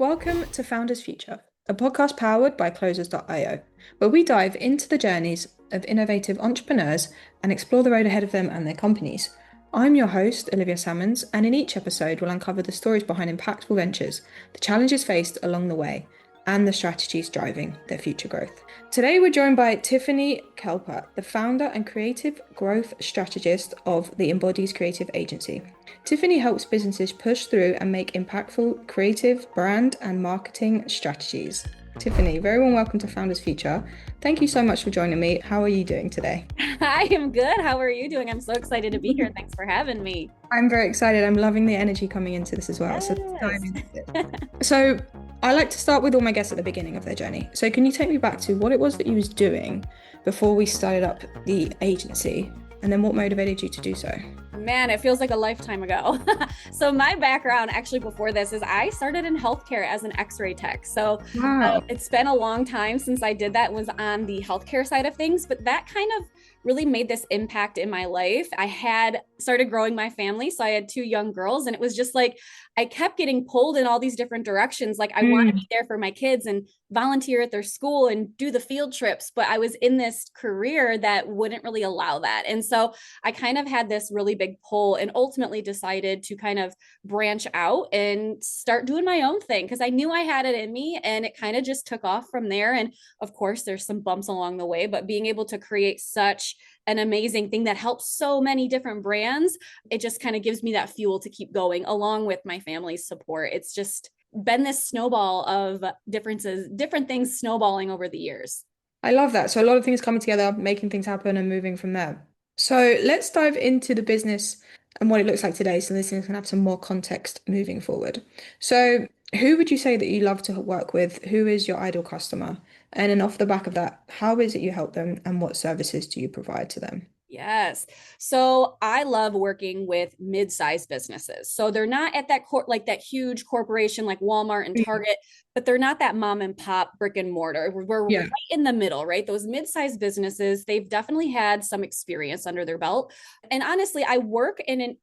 Welcome to Founders Future, a podcast powered by Closers.io, where we dive into the journeys of innovative entrepreneurs and explore the road ahead of them and their companies. I'm your host, Olivia Sammons, and in each episode, we'll uncover the stories behind impactful ventures, the challenges faced along the way, and the strategies driving their future growth. Today, we're joined by Tiffany Kepler, the founder and creative growth strategist of the Embodies Creative Agency. Tiffany helps businesses push through and make impactful creative brand and marketing strategies. Tiffany, very warm welcome to Founders Future. Thank you so much for joining me. How are you doing today? I am good. How are you doing? I'm so excited to be here. Thanks for having me. I'm very excited. I'm loving the energy coming into this as well. Yes. So let's dive into it. So I like to start with all my guests at the beginning of their journey. So can you take me back to what it was that you was doing before we started up the agency, and then what motivated you to do so? Man, it feels like a lifetime ago. So my background actually before this is I started in healthcare as an X-ray tech. So Wow. it's been a long time since I did that, was on the healthcare side of things, but that kind of really made this impact in my life. I had started growing my family. So I had two young girls, and it was just like, I kept getting pulled in all these different directions. Like I want to be there for my kids and volunteer at their school and do the field trips, but I was in this career that wouldn't really allow that. And so I kind of had this really big pull and ultimately decided to kind of branch out and start doing my own thing because I knew I had it in me, and it kind of just took off from there. And of course, there's some bumps along the way, but being able to create such an amazing thing that helps so many different brands, it just kind of gives me that fuel to keep going along with my family's support. It's just been this snowball of different things snowballing over the years. I love that. So a lot of things coming together, making things happen and moving from there. So let's dive into the business and what it looks like today so listeners can have some more context moving forward. So who would you say that you love to work with? Who is your ideal customer? And then off the back of that, how is it you help them and what services do you provide to them? Yes. So I love working with mid-sized businesses. So they're not at that like that huge corporation like Walmart and Target, but they're not that mom and pop brick and mortar. We're Yeah. right in the middle, right? Those mid-sized businesses, they've definitely had some experience under their belt. And honestly, I work in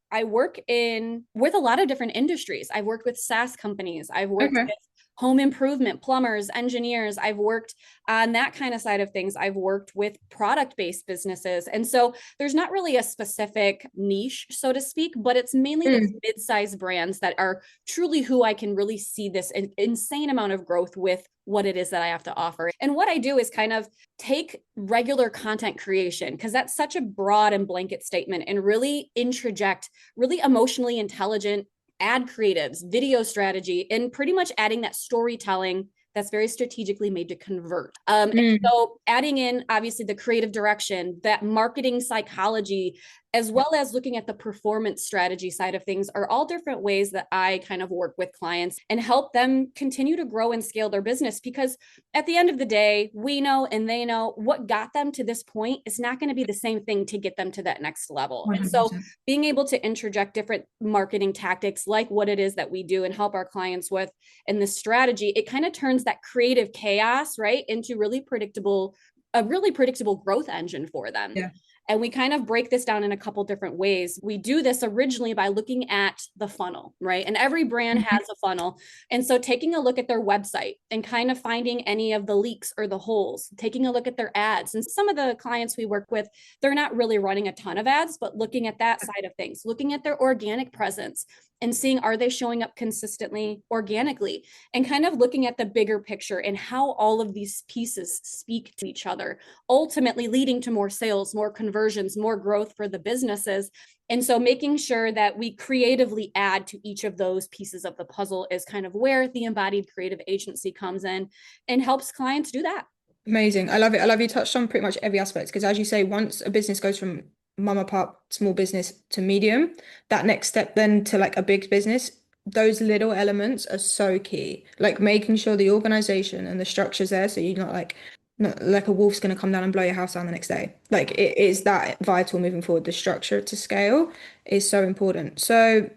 with a lot of different industries. I've worked with SaaS companies. I've worked Okay. with home improvement, plumbers, engineers. I've worked on that kind of side of things. I've worked with product-based businesses. And so there's not really a specific niche, so to speak, but it's mainly those mid-sized brands that are truly who I can really see this insane amount of growth with what it is that I have to offer. And what I do is kind of take regular content creation, because that's such a broad and blanket statement, and really introject really emotionally intelligent ad creatives, video strategy, and pretty much adding that storytelling that's very strategically made to convert. And so adding in obviously the creative direction, that marketing psychology, as well as looking at the performance strategy side of things are all different ways that I kind of work with clients and help them continue to grow and scale their business. Because at the end of the day, we know and they know what got them to this point is not going to be the same thing to get them to that next level. And so 100%. being able to interject different marketing tactics like what it is that we do and help our clients with in this strategy, it kind of turns that creative chaos, right, into a really predictable growth engine for them. Yeah. And we kind of break this down in a couple different ways. We do this originally by looking at the funnel, right? And every brand has a funnel. And so taking a look at their website and kind of finding any of the leaks or the holes, taking a look at their ads. And some of the clients we work with, they're not really running a ton of ads, but looking at that side of things, looking at their organic presence and seeing, are they showing up consistently organically, and kind of looking at the bigger picture and how all of these pieces speak to each other, ultimately leading to more sales, more conversions, more growth for the businesses. And so making sure that we creatively add to each of those pieces of the puzzle is kind of where the embodied creative agency comes in and helps clients do that. Amazing. I love it. I love you touched on pretty much every aspect because as you say, once a business goes from mom and pop, small business to medium, that next step then to like a big business, those little elements are so key. Like making sure the organization and the structure's there so you're not like a wolf's gonna come down and blow your house down the next day. Like it is that vital moving forward. The structure to scale is so important. So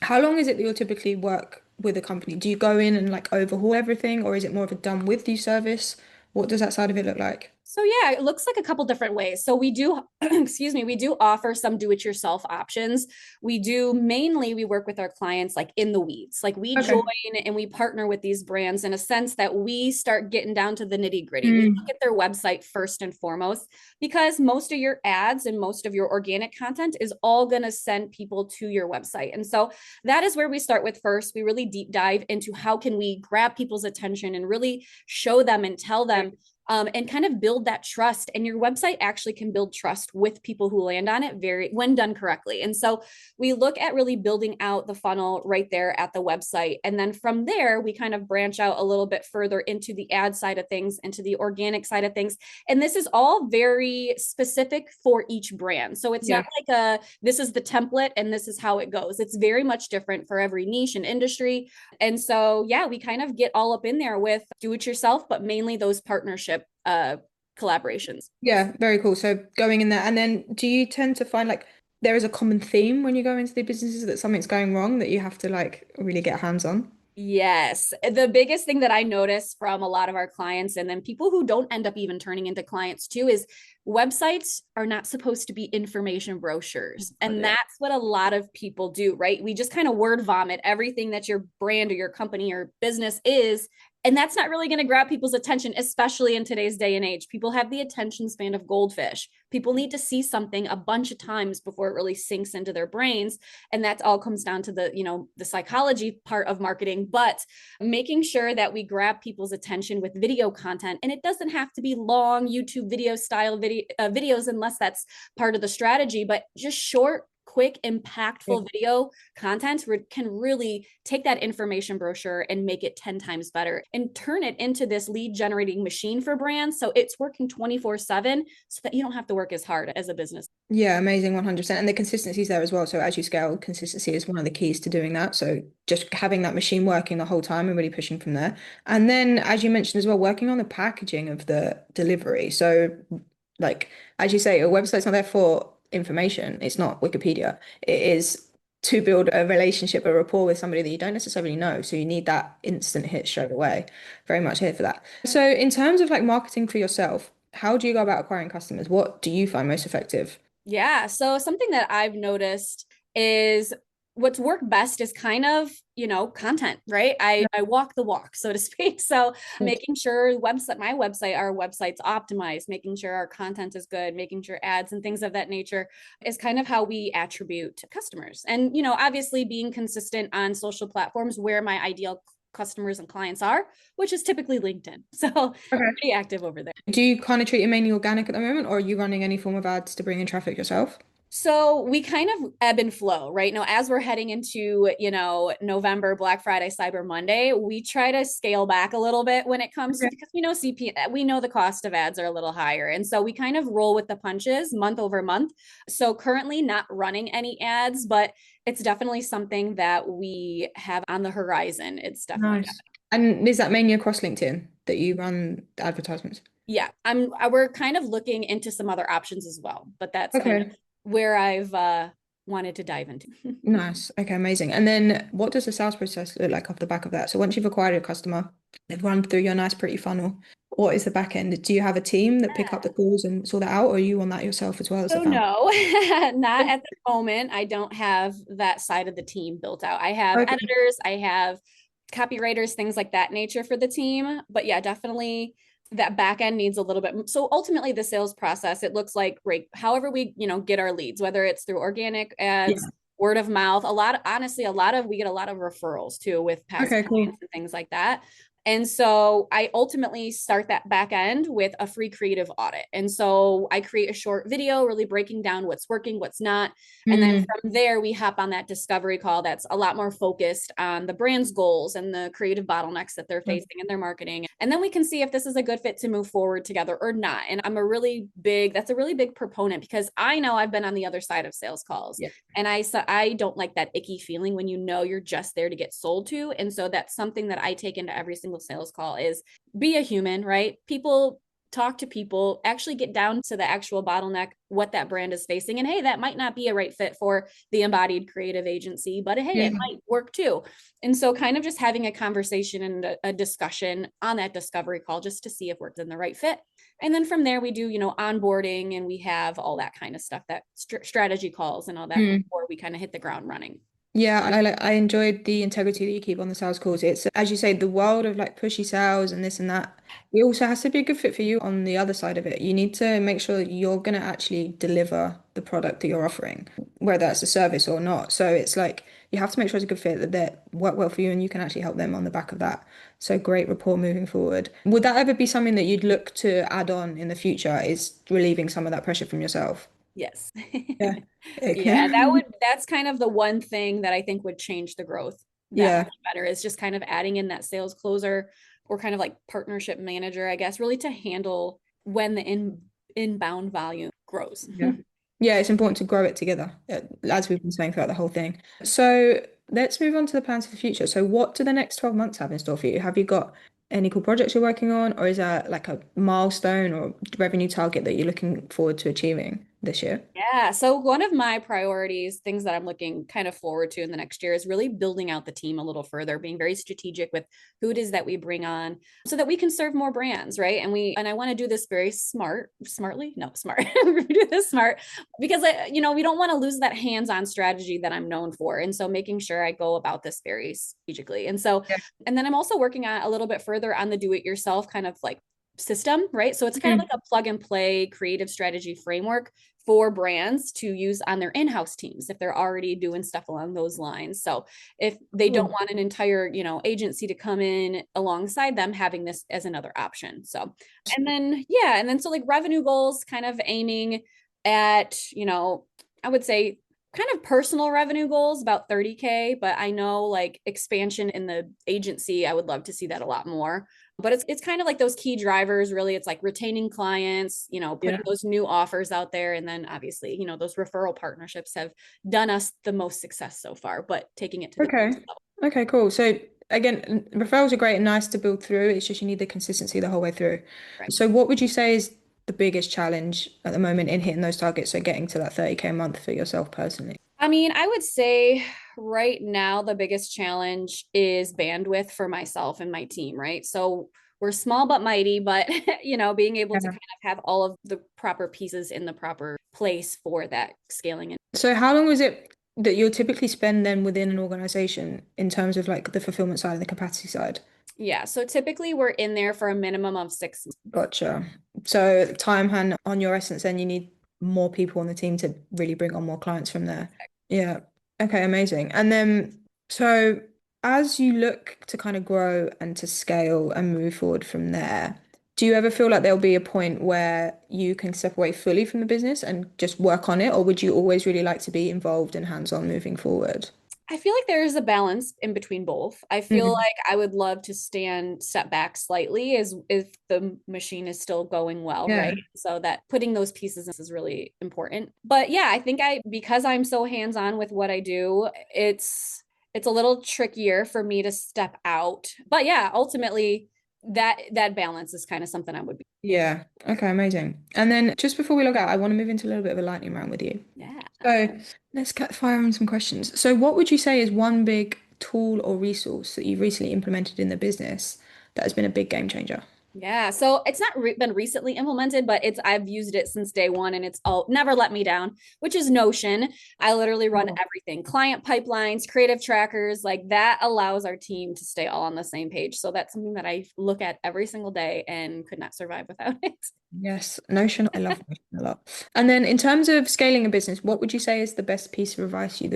how long is it that you'll typically work with a company? Do you go in and like overhaul everything or is it more of a done with you service? What does that side of it look like? So yeah, it looks like a couple different ways. So we do, excuse me, we do offer some do-it-yourself options. We work with our clients like in the weeds. Like we join Okay. and we partner with these brands in a sense that we start getting down to the nitty-gritty. We look Mm, at their website first and foremost because most of your ads and most of your organic content is all going to send people to your website. And so that is where we start with first. We really deep dive into how can we grab people's attention and really show them and tell them and kind of build that trust. And your website actually can build trust with people who land on it when done correctly. And so we look at really building out the funnel right there at the website. And then from there, we kind of branch out a little bit further into the ad side of things, into the organic side of things. And this is all very specific for each brand. So it's yeah. not like this is the template and this is how it goes. It's very much different for every niche and industry. And so, yeah, we kind of get all up in there with do it yourself, but mainly those partnership collaborations. Yeah, very cool. So going in there, and then do you tend to find like there is a common theme when you go into the businesses that something's going wrong that you have to like really get hands on? Yes. The biggest thing that I notice from a lot of our clients, and then people who don't end up even turning into clients too, is websites are not supposed to be information brochures. And Yeah. that's what a lot of people do, right? We just kind of word vomit everything that your brand or your company or business is. And that's not really going to grab people's attention, especially in today's day and age. People have the attention span of goldfish. People need to see something a bunch of times before it really sinks into their brains. And that all comes down to the psychology part of marketing, but making sure that we grab people's attention with video content. And it doesn't have to be long YouTube video style videos unless that's part of the strategy, but just short, quick, impactful video content can really take that information brochure and make it 10 times better and turn it into this lead generating machine for brands. So it's working 24/7 so that you don't have to work as hard as a business. Yeah, amazing, 100%. And the consistency's there as well. So as you scale, consistency is one of the keys to doing that. So just having that machine working the whole time and really pushing from there. And then, as you mentioned as well, working on the packaging of the delivery. So, like, as you say, a website's not there for information. It's not Wikipedia. It is to build a relationship, a rapport with somebody that you don't necessarily know. So you need that instant hit straight away. Very much here for that. So in terms of like marketing for yourself, how do you go about acquiring customers? What do you find most effective? Yeah. So something that I've noticed is what's worked best is kind of, content, right? I walk the walk, so to speak. So making sure my website, our website's optimized, making sure our content is good, making sure ads and things of that nature is kind of how we attribute customers. And, obviously being consistent on social platforms where my ideal customers and clients are, which is typically LinkedIn. So Okay. pretty active over there. Do you kind of treat it mainly organic at the moment, or are you running any form of ads to bring in traffic yourself? So we kind of ebb and flow, right? Now, as we're heading into, November, Black Friday, Cyber Monday, we try to scale back a little bit when it comes to, Okay. because we know the cost of ads are a little higher. And so we kind of roll with the punches month over month. So currently not running any ads, but it's definitely something that we have on the horizon. It's definitely Nice. And is that mainly across LinkedIn that you run the advertisements? yeah, we're kind of looking into some other options as well, but that's kind of Okay. where I've wanted to dive into. Nice. Okay, amazing. And then what does the sales process look like off the back of that? So once you've acquired a customer, they've run through your nice, pretty funnel. What is the back end? Do you have a team that pick up the calls and sort that out, or are you on that yourself as well as a So founder? no, not at the moment. I don't have that side of the team built out. I have Okay. editors, I have copywriters, things like that nature for the team. But yeah, definitely that back end needs a little bit. So ultimately the sales process, it looks like great. However we, get our leads, whether it's through organic ads, Yeah. word of mouth, honestly, we get a lot of referrals too with past Okay, cool. clients and things like that. And so I ultimately start that back end with a free creative audit. And so I create a short video, really breaking down what's working, what's not. And then Mm, from there, we hop on that discovery call that's a lot more focused on the brand's goals and the creative bottlenecks that they're facing in their marketing. And then we can see if this is a good fit to move forward together or not. And that's a really big proponent because I know I've been on the other side of sales calls. yeah. And I don't like that icky feeling when you're just there to get sold to. And so that's something that I take into every single sales call is be a human, right? People talk to people, actually get down to the actual bottleneck, what that brand is facing. And hey, that might not be a right fit for the embodied creative agency, but hey, Yeah. it might work too. And so kind of just having a conversation and a discussion on that discovery call just to see if we're in the right fit. And then from there, we do, onboarding, and we have all that kind of stuff, that strategy calls and all that before we kind of hit the ground running. Yeah, I enjoyed the integrity that you keep on the sales calls. It's, as you say, the world of like pushy sales and this and that. It also has to be a good fit for you on the other side of it. You need to make sure that you're going to actually deliver the product that you're offering, whether that's a service or not. So it's like you have to make sure it's a good fit, that they work well for you and you can actually help them on the back of that. So great rapport moving forward. Would that ever be something that you'd look to add on in the future, is relieving some of that pressure from yourself? Yes. Yeah. Yeah, Okay. that's kind of the one thing that I think would change the growth that Yeah. much better, is just kind of adding in that sales closer or kind of like partnership manager, I guess, really to handle when the inbound volume grows. Yeah. Yeah, it's important to grow it together, as we've been saying throughout the whole thing. So let's move on to the plans for the future. So what do the next 12 months have in store for you? Have you got any cool projects you're working on, or is that like a milestone or revenue target that you're looking forward to achieving this year? Yeah. So one of my priorities, things that I'm looking kind of forward to in the next year, is really building out the team a little further, being very strategic with who it is that we bring on so that we can serve more brands, right? And I want to do this very smartly. No, smart. We do this smart because we don't want to lose that hands-on strategy that I'm known for. And so making sure I go about this very strategically. And then I'm also working on a little bit further on the do-it-yourself kind of like system, right? So it's kind of Mhm. like a plug and play creative strategy framework for brands to use on their in-house teams if they're already doing stuff along those lines. So if they don't Cool. want an entire, agency to come in alongside them, having this as another option. So, and then yeah, and then so like revenue goals, kind of aiming at, I would say kind of personal revenue goals about 30K, but I know like expansion in the agency, I would love to see that a lot more. But it's kind of like those key drivers, really. It's like retaining clients, putting Yeah. those new offers out there. And then obviously, those referral partnerships have done us the most success so far, but taking it to the Okay. next level. Okay, cool. So again, referrals are great and nice to build through. It's just you need the consistency the whole way through. Right. So what would you say is the biggest challenge at the moment in hitting those targets? So getting to that 30K a month for yourself personally. I mean, I would say right now the biggest challenge is bandwidth for myself and my team, right? So we're small but mighty, but being able to Yeah. kind of have all of the proper pieces in the proper place for that scaling. So how long was it that you'll typically spend then within an organization in terms of like the fulfillment side and the capacity side? Yeah, so typically we're in there for a minimum of 6 months. Gotcha. So time hand on your essence, then you need more people on the team to really bring on more clients from there. Yeah. Okay, amazing. And then, so as you look to kind of grow and to scale and move forward from there, do you ever feel like there'll be a point where you can step away fully from the business and just work on it, or would you always really like to be involved and hands-on moving forward? I feel like there is a balance in between both. I feel Mhm. like I would love to step back slightly as if the machine is still going well, Yeah. right? So that putting those pieces is really important. But yeah, I think because I'm so hands-on with what I do, it's a little trickier for me to step out. But yeah, ultimately that balance is kind of something I would be. Yeah. Okay, amazing. And then just before we log out, I want to move into a little bit of a lightning round with you. Yeah. So let's get fire on some questions. So what would you say is one big tool or resource that you've recently implemented in the business that has been a big game changer? Yeah, so it's not been recently implemented, but I've used it since day one, and it's all never let me down, which is Notion. I literally run Oh. everything, client pipelines, creative trackers, like that allows our team to stay all on the same page. So that's something that I look at every single day and could not survive without it. Yes, Notion. I love Notion a lot. And then in terms of scaling a business, what would you say is the best piece of advice you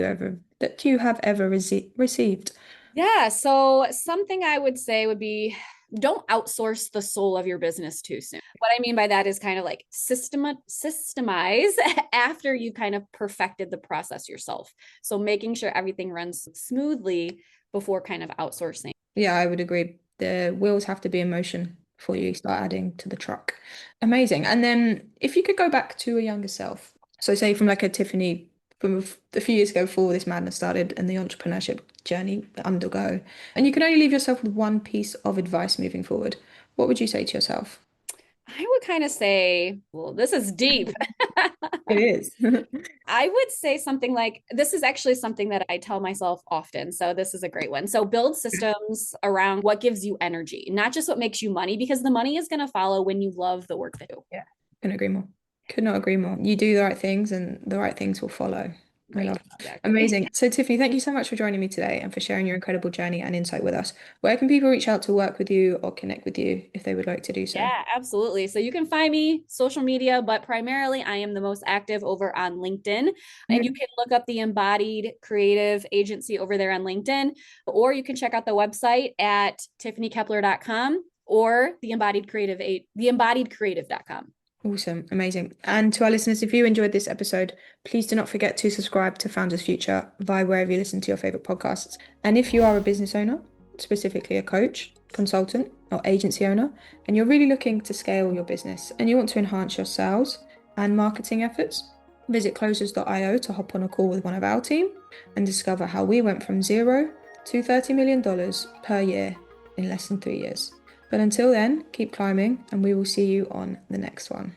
have ever received? Yeah, so something I would say would be, don't outsource the soul of your business too soon. What I mean by that is kind of like systemize after you kind of perfected the process yourself. So making sure everything runs smoothly before kind of outsourcing. Yeah, I would agree. The wheels have to be in motion before you start adding to the truck. Amazing. And then if you could go back to a younger self, so say from like a Tiffany from a few years ago before this madness started and the entrepreneurship journey undergo, and you could only leave yourself with one piece of advice moving forward, what would you say to yourself? I would kind of say, well, this is deep. It is. I would say something like this is actually something that I tell myself often. So, this is a great one. So, build systems around what gives you energy, not just what makes you money, because the money is going to follow when you love the work that you do. Yeah, couldn't agree more. Could not agree more. You do the right things and the right things will follow. I Right. love it. Exactly. Amazing. So, Tiffany, thank you so much for joining me today and for sharing your incredible journey and insight with us. Where can people reach out to work with you or connect with you if they would like to do so? Yeah, absolutely. So you can find me social media, but primarily I am the most active over on LinkedIn. And you Mhm. can look up the Embodied Creative Agency over there on LinkedIn, or you can check out the website at tiffanykepler.com or the embodiedcreative.com. Awesome. Amazing. And to our listeners, if you enjoyed this episode, please do not forget to subscribe to Founders Future via wherever you listen to your favorite podcasts. And if you are a business owner, specifically a coach, consultant, or agency owner, and you're really looking to scale your business and you want to enhance your sales and marketing efforts, visit closers.io to hop on a call with one of our team and discover how we went from zero to $30 million per year in less than 3 years. But until then, keep climbing and we will see you on the next one.